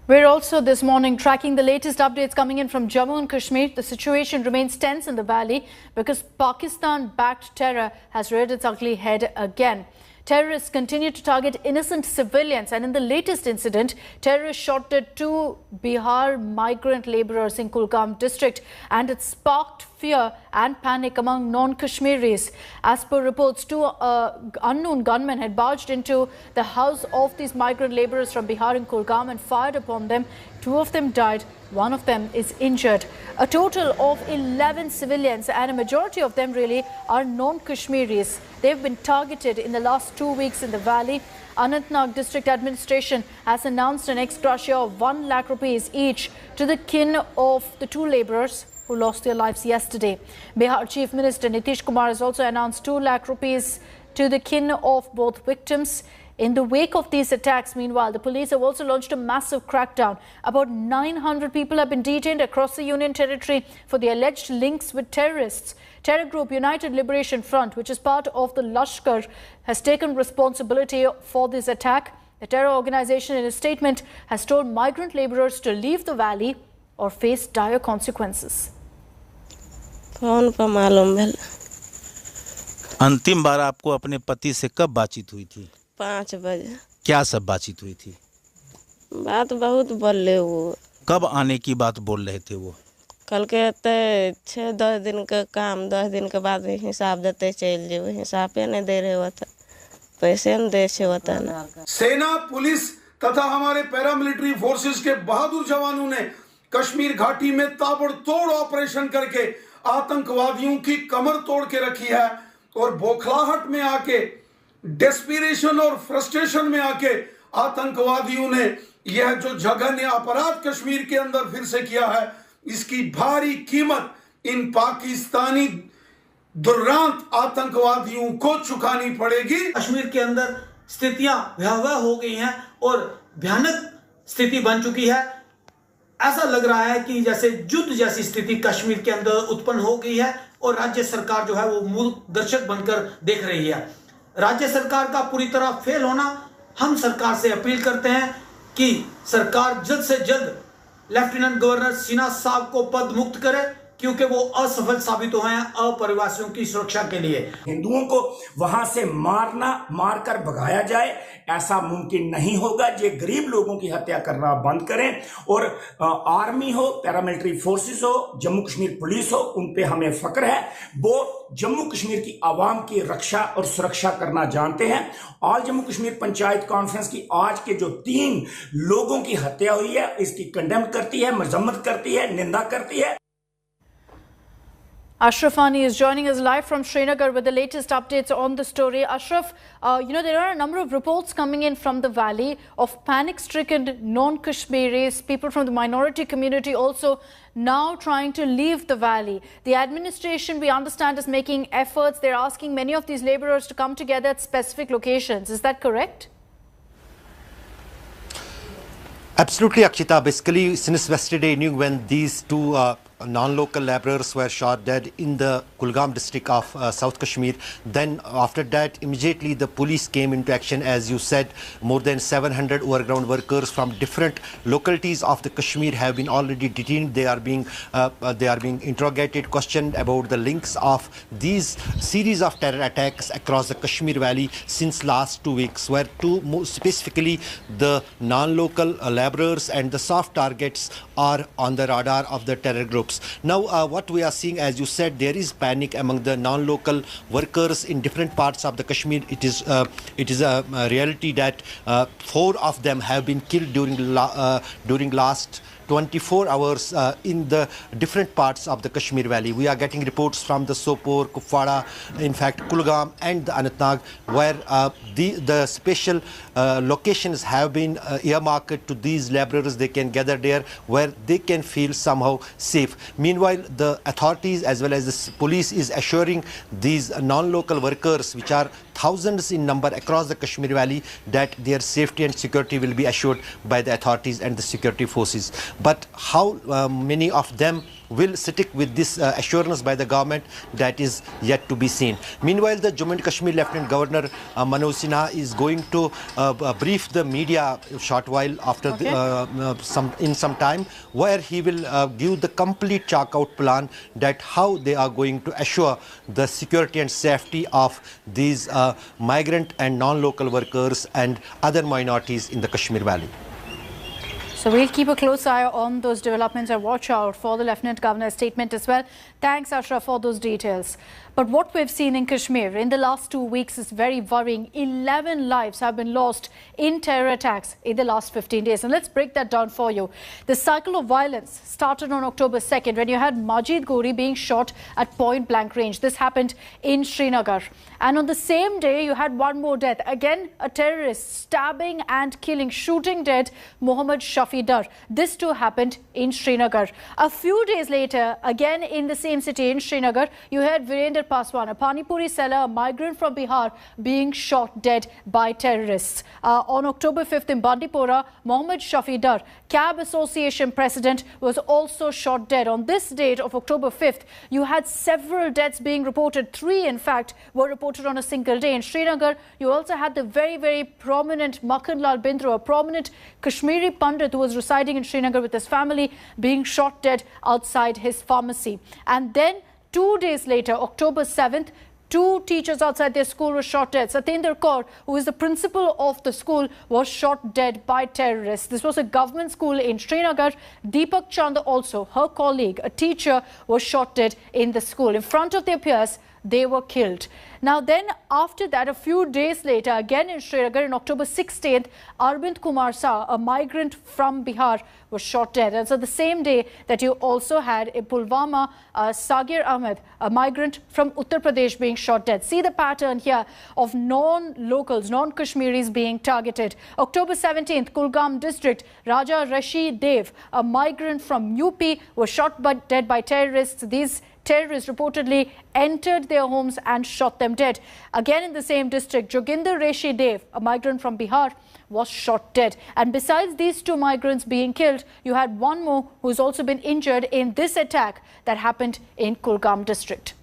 We're also this morning tracking the latest updates coming in from Jammu and Kashmir. The situation remains tense in the valley because Pakistan-backed terror has reared its ugly head again. Terrorists continue to target innocent civilians, and in the latest incident, terrorists shot dead 2 Bihar migrant laborers in Kulgam district, and it sparked fear and panic among non-Kashmiris. As per reports, 2 unknown gunmen had barged into the house of these migrant laborers from Bihar in Kulgam and fired upon them. 2 of them died. 1 of them is injured. A total of 11 civilians, and a majority of them really are non-Kashmiris. They've been targeted in the last 2 weeks in the valley. Anantnag district administration has announced an ex gratia of 1 lakh rupees each to the kin of the 2 laborers who lost their lives yesterday. Bihar Chief Minister Nitish Kumar has also announced 2 lakh rupees to the kin of both victims. In the wake of these attacks, meanwhile, the police have also launched a massive crackdown. About 900 people have been detained across the Union territory for the alleged links with terrorists. Terror group United Liberation Front, which is part of the Lashkar, has taken responsibility for this attack. The terror organization, in a statement, has told migrant laborers to leave the valley or face dire consequences. अंतिम बार आपको अपने पति से कब बातचीत हुई थी? 5 बजे। क्या सब बातचीत हुई थी? बात बहुत बोल रहे वो। कब आने की बात बोल रहे थे वो? कल कहते 6-10 दिन का काम, 10 दिन के बाद हिसाब देते चल जाओ। हिसाब पे नहीं दे रहे होता, पैसे नहीं दे से होता ना। सेना, पुलिस तथा हमारे पैरामिलिट्री फोर्सेस के बहादुर जवानों ने कश्मीर घाटी में ताबड़तोड़ ऑपरेशन करके आतंकवादियों की कमर तोड़ के रखी है और बौखलाहट में आके, डेस्पिरेशन और फ्रस्ट्रेशन में आके आतंकवादियों ने यह जो जघन्य अपराध कश्मीर के अंदर फिर से किया है, इसकी भारी कीमत इन पाकिस्तानी दुर्रांत आतंकवादियों को चुकानी पड़ेगी। कश्मीर के अंदर स्थितियां भयावह हो गई हैं और भयानक स्थिति बन चुकी है। ऐसा लग रहा है कि जैसे युद्ध जैसी स्थिति कश्मीर के अंदर उत्पन्न हो गई है और राज्य सरकार जो है वो मूल दर्शक बनकर देख रही है। राज्य सरकार का पूरी तरह फेल होना, हम सरकार से अपील करते हैं कि सरकार जल्द से जल्द लेफ्टिनेंट गवर्नर सिन्हा साहब को पद मुक्त करे, क्योंकि वो असफल साबित हुए हैं अप्रवासियों की सुरक्षा के लिए। हिंदुओं को वहां से मारकर भगाया जाए, ऐसा मुमकिन नहीं होगा। ये गरीब लोगों की हत्या करना बंद करें और आर्मी हो, पैरामिलिट्री फोर्सेस हो, जम्मू कश्मीर पुलिस हो, उन पे हमें फक्र है। वो जम्मू कश्मीर की आवाम की रक्षा और सुरक्षा करना जानते हैं। ऑल जम्मू कश्मीर पंचायत कॉन्फ्रेंस की आज के जो 3 लोगों की हत्या हुई है, इसकी कंडेम करती है, मजम्मत करती है, निंदा करती है। Ashraf Ani is joining us live from Srinagar with the latest updates on the story. Ashraf, there are a number of reports coming in from the valley of panic-stricken non-Kashmiris, people from the minority community also now trying to leave the valley. The administration, we understand, is making efforts. They're asking many of these laborers to come together at specific locations. Is that correct? Absolutely, Akshita. Basically, since yesterday evening when these 2 non-local laborers were shot dead in the Kulgam district of South Kashmir, then after that immediately the police came into action. As you said, more than 700 overground workers from different localities of the Kashmir have been already detained. They are being interrogated, questioned about the links of these series of terror attacks across the Kashmir Valley since last 2 weeks, where specifically the non-local laborers and the soft targets are on the radar of the terror groups. Now, what we are seeing, as you said, there is panic among the non-local workers in different parts of the Kashmir. It is a reality that 4 of them have been killed during last 24 hours in the different parts of the Kashmir Valley. We are getting reports from the Sopore, Kupwara, in fact Kulgam and the Anantnag, where the special locations have been earmarked to these laborers. They can gather there where they can feel somehow safe. Meanwhile, the authorities as well as the police is assuring these non-local workers, which are thousands in number across the Kashmir Valley, that their safety and security will be assured by the authorities and the security forces. But how many of them will stick with this assurance by the government, that is yet to be seen. Meanwhile, the Jammu and Kashmir Lieutenant Governor Manoj Sinha is going to brief the media a short while after some time, where he will give the complete chalk-out plan that how they are going to assure the security and safety of these migrant and non-local workers and other minorities in the Kashmir Valley. So we'll keep a close eye on those developments and watch out for the Lieutenant Governor's statement as well. Thanks, Ashraf, for those details. But what we've seen in Kashmir in the last 2 weeks is very worrying. 11 lives have been lost in terror attacks in the last 15 days. And let's break that down for you. The cycle of violence started on October 2nd when you had Majid Ghori being shot at point blank range. This happened in Srinagar. And on the same day, you had one more death. Again, a terrorist stabbing and killing, shooting dead Mohammad Shafi Dar. This too happened in Srinagar. A few days later, again in the same city in Srinagar, you had Virender Paswan, a Pani Puri seller, a migrant from Bihar, being shot dead by terrorists. On October 5th in Bandipora, Mohammad Shafi Dar, Cab Association president, was also shot dead. On this date of October 5th, you had several deaths being reported. 3, in fact, were reported on a single day. In Srinagar, you also had the very, very prominent Makhan Lal Bindro, a prominent Kashmiri Pandit who was residing in Srinagar with his family, being shot dead outside his pharmacy. And then 2 days later, October 7th, 2 teachers outside their school were shot dead. Satyendra Kaur, who is the principal of the school, was shot dead by terrorists. This was a government school in Srinagar. Deepak Chand also, her colleague, a teacher, was shot dead in the school. In front of their peers, they were killed. Now then, after that, a few days later, again in Srinagar, on October 16th, Arvind Kumar Shah, a migrant from Bihar, was shot dead. And so the same day that you also had in Pulwama, Sagir Ahmed, a migrant from Uttar Pradesh, being shot dead. See the pattern here of non-locals, non-Kashmiris being targeted. October 17th, Kulgam district, Raja Rashid Dev, a migrant from UP, was shot dead by terrorists. These terrorists reportedly entered their homes and shot them dead. Again in the same district, Joginder Reshi Dev, a migrant from Bihar, was shot dead. And besides these 2 migrants being killed, you had one more who's also been injured in this attack that happened in Kulgam district.